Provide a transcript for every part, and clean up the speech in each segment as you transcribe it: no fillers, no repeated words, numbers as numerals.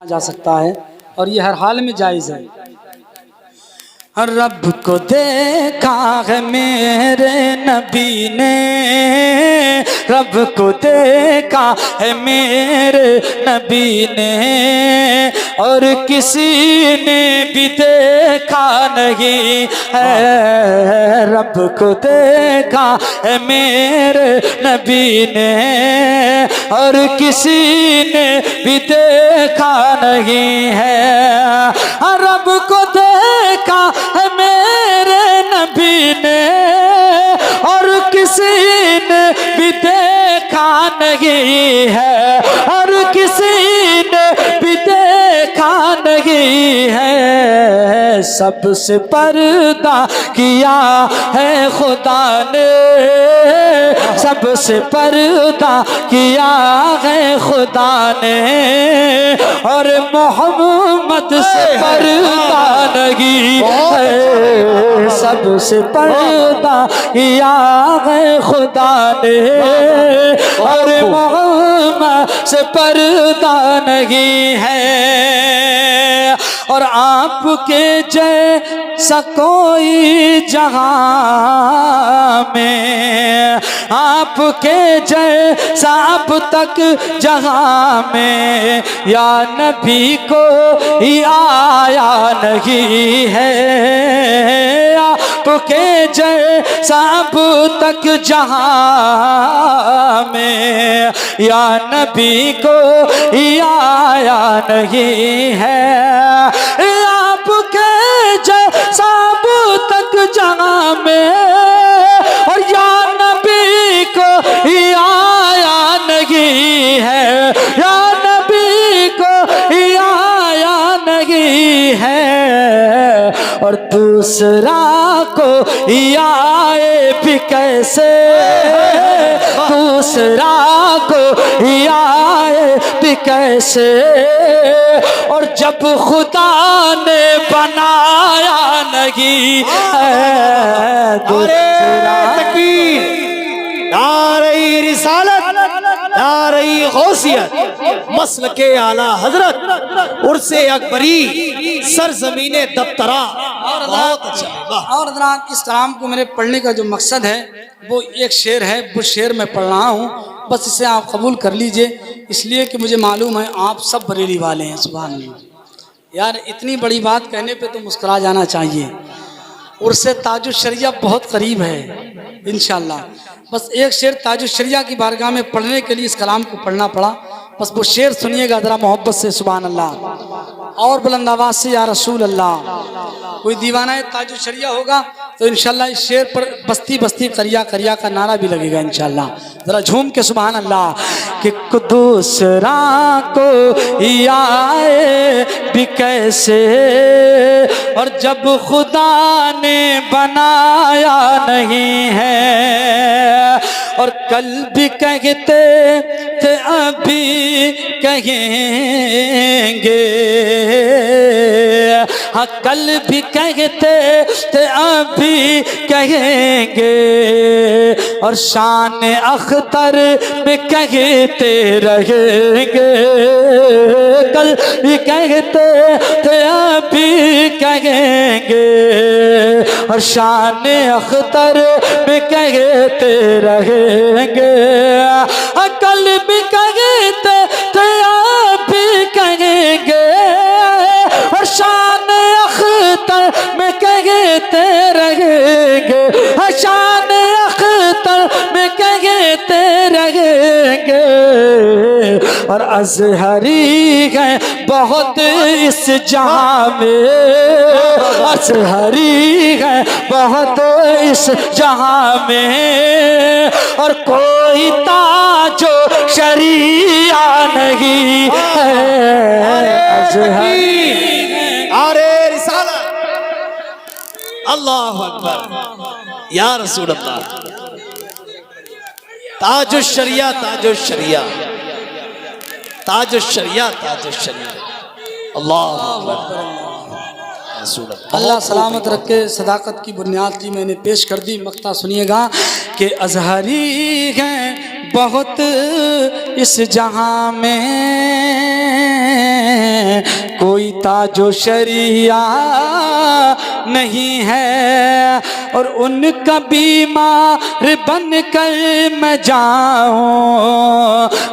जा सकता है और ये हर हाल में जायज़ है। रब को देखा है मेरे नबी ने, रब को देखा है मेरे नबी ने, और किसी ने भी देखा नहीं है। रब को देखा है मेरे नबी ने, और किसी ने भी देखा नहीं है। रब को देखा है मेरे नबी ने, और किसी ने भी देखा नहीं है, और किसी ने भी देखा नहीं है। सबसे पर्दा किया है खुदा ने, सबसे पर्दा किया है खुदा ने, और मोहम्मद से पर्दा नहीं है। सबसे पर्दा किया है खुदा ने, और मोहम्मद से पर्दा नहीं है। और आपके जैसा कोई जहां में, आपके जैसा अब तक जहां में, या नबी को ही आया नहीं है। आपके जैसा अब तक जहां में, या नबी को ही आया नहीं है। आपके जैसा अब तक जहां में, और या नबी को ही आया नहीं है, या नबी को ही आया नहीं है। और दूसरा को ही आए भी कैसे, दूसरा को ही आए भी कैसे। और जब खुदा ने बनाया नहीं है दूसरा। नारे रिसालत, नारे गौसियत, मसलके आला हजरत, उर्से अकबरी, सरजमीने दफ्तरा। बहुत अच्छा। और हज़रात, इस कलाम को मेरे पढ़ने का जो मकसद है वो एक शेर है, वो शेर मैं पढ़ रहा हूँ, बस इसे आप कबूल कर लीजिए, इसलिए कि मुझे मालूम है आप सब बरेली वाले हैं। सुभान अल्लाह। यार इतनी बड़ी बात कहने पे तो मुस्कुरा जाना चाहिए। उर्से ताजुश शरिया बहुत करीब है इंशाअल्लाह। बस एक शेर ताजुश शरिया की बारगाह में पढ़ने के लिए इस कलाम को पढ़ना पड़ा। बस वो शेर सुनिएगा ज़रा मोहब्बत से। सुभान अल्लाह। और बुलंद आवाज़ से या रसूल अल्लाह। कोई दीवाना ताजुश शरिया होगा तो इंशाअल्लाह इस शेर पर बस्ती बस्ती करिया करिया का नारा भी लगेगा इंशाअल्लाह। ज़रा झूम के सुभान अल्लाह। कि दूसरा को ही आए भी कैसे, और जब खुदा ने बनाया नहीं है। और कल भी कहते थे अभी कहेंगे, हाँ कल भी कहते थे अभी कहेंगे। और शान अख्तर में कहते रहेंगे, कल भी कहते थे अभी कहेंगे। और शान अख्तर में कहते रहेंगे, कल भी कहते थे अभी कहेंगे। और शान अख्तर में कहते रहेंगे, शान अख्तर में कहते रहेंगे। और अज़हरी है बहुत इस जहां में, अज़हरी है बहुत इस जहां में। और कोई ताजो शरिया नहीं है अज़हरी। अरे रिसालत, अल्लाह अकबर या रसूल अल्लाह। ताजुश शरिया, ताजुश शरिया, ताजुश शरिया, ताजुश शरिया। अल्लाह अकबर। अल्लाह सलामत रखे। सदाकत की बुनियाद की मैंने पेश कर दी। मक्ता सुनिएगा कि अज़हरी हैं बहुत इस जहां में, मानता जो शरिया नहीं है, और उनका बीमार बन कर मैं जाऊं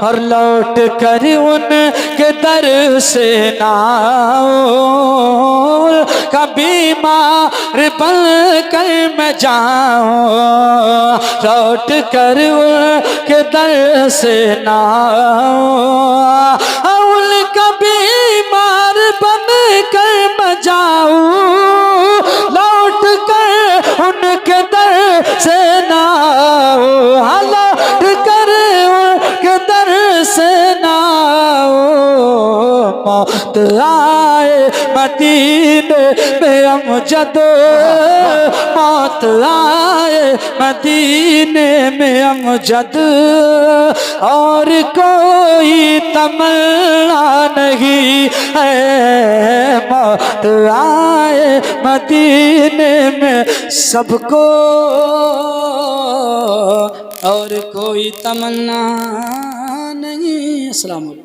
और लौट कर उनके दर से ना आऊं, का बीमार बन कर मैं जाऊं लौट कर उनके दर से ना आऊं, उनका बीमार बन कर मैं जाऊं लौट कर उनके दर से ना आऊं, लौट कर उनके दर से ना आऊं। मौत आए मदीने में अमजद, मौत आए मदीने में अमजद, और कोई तमन्ना नहीं है। मौत आए मदीने में सबको, और कोई तमन्ना नहीं। अस्सलाम वालेकुम।